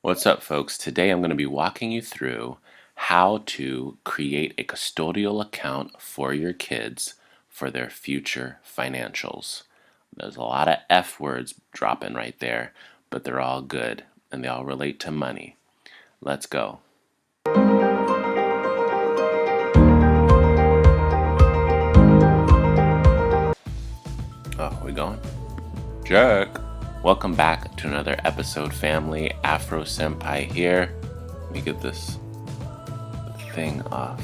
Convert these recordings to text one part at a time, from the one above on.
What's up, folks? Today I'm going to be walking you through how to create a custodial account for your kids for their future financials. There's a lot of F words dropping right there, but they're all good and they all relate to money. Let's go. Oh, we going? Check. Welcome back to another episode, family. Afro Senpai here. Let me get this thing off.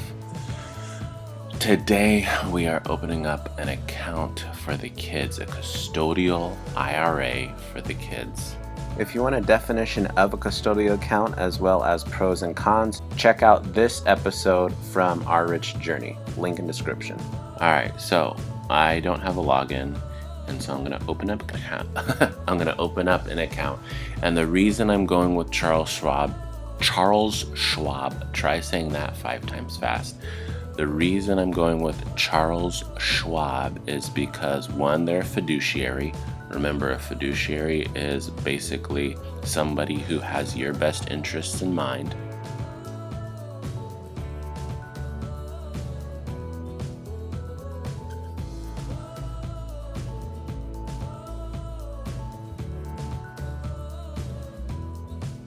Today we are opening up an account for the kids, a custodial IRA for the kids. If you want a definition of a custodial account as well as pros and cons, check out this episode from Our Rich Journey. Link in description. Alright, so I don't have a login, and so I'm going to open up an account. And the reason I'm going with Charles Schwab, try saying that 5 times fast. The reason I'm going with Charles Schwab is because, one, they're a fiduciary. Remember, a fiduciary is basically somebody who has your best interests in mind.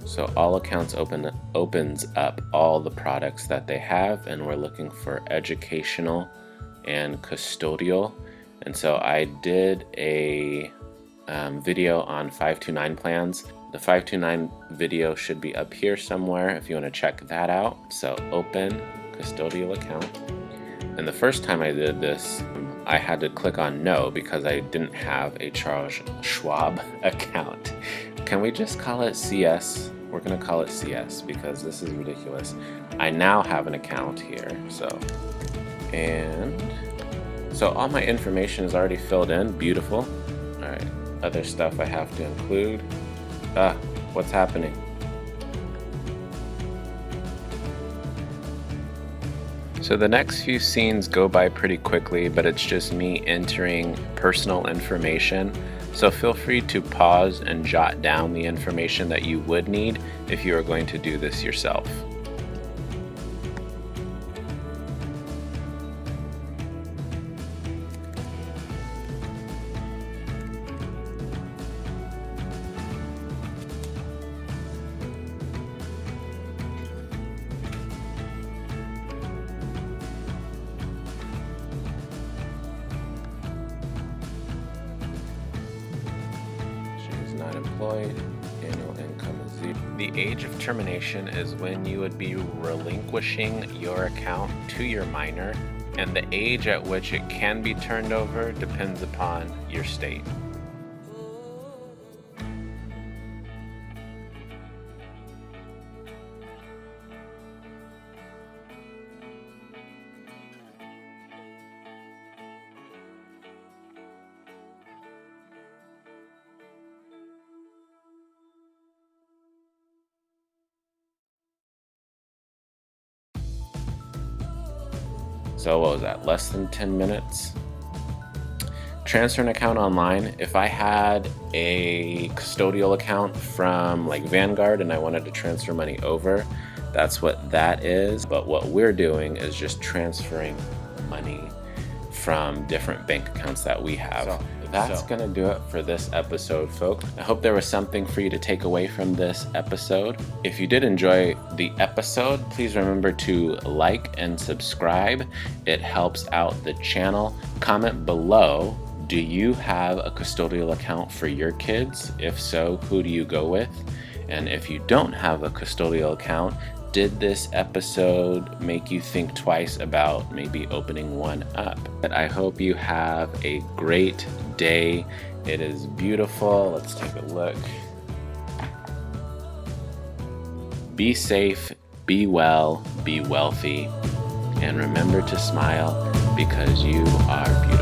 So all accounts opens up all the products that they have, and we're looking for educational and custodial. And so I did a video on 529 plans. The 529 video should be up here somewhere if you want to check that out. So open custodial account. And the first time I did this, I had to click on no because I didn't have a Charles Schwab account. Can we just call it CS? We're going to call it CS because this is ridiculous. I now have an account here, so all my information is already filled in. Beautiful. All right, other stuff I have to include. What's happening? So the next few scenes go by pretty quickly, but it's just me entering personal information. So feel free to pause and jot down the information that you would need if you are going to do this yourself. Not employed, annual income is 0. The age of termination is when you would be relinquishing your account to your minor, and the age at which it can be turned over depends upon your state. So what was that, less than 10 minutes? Transfer an account online. If I had a custodial account from like Vanguard and I wanted to transfer money over, that's what that is. But what we're doing is just transferring money from different bank accounts that we have. So that's gonna do it for this episode, folks. I hope there was something for you to take away from this episode. If you did enjoy the episode, please remember to like and subscribe. It helps out the channel. Comment below, do you have a custodial account for your kids? If so, who do you go with? And if you don't have a custodial account, did this episode make you think twice about maybe opening one up? But I hope you have a great day. It is beautiful. Let's take a look. Be safe, be well, be wealthy, and remember to smile because you are beautiful.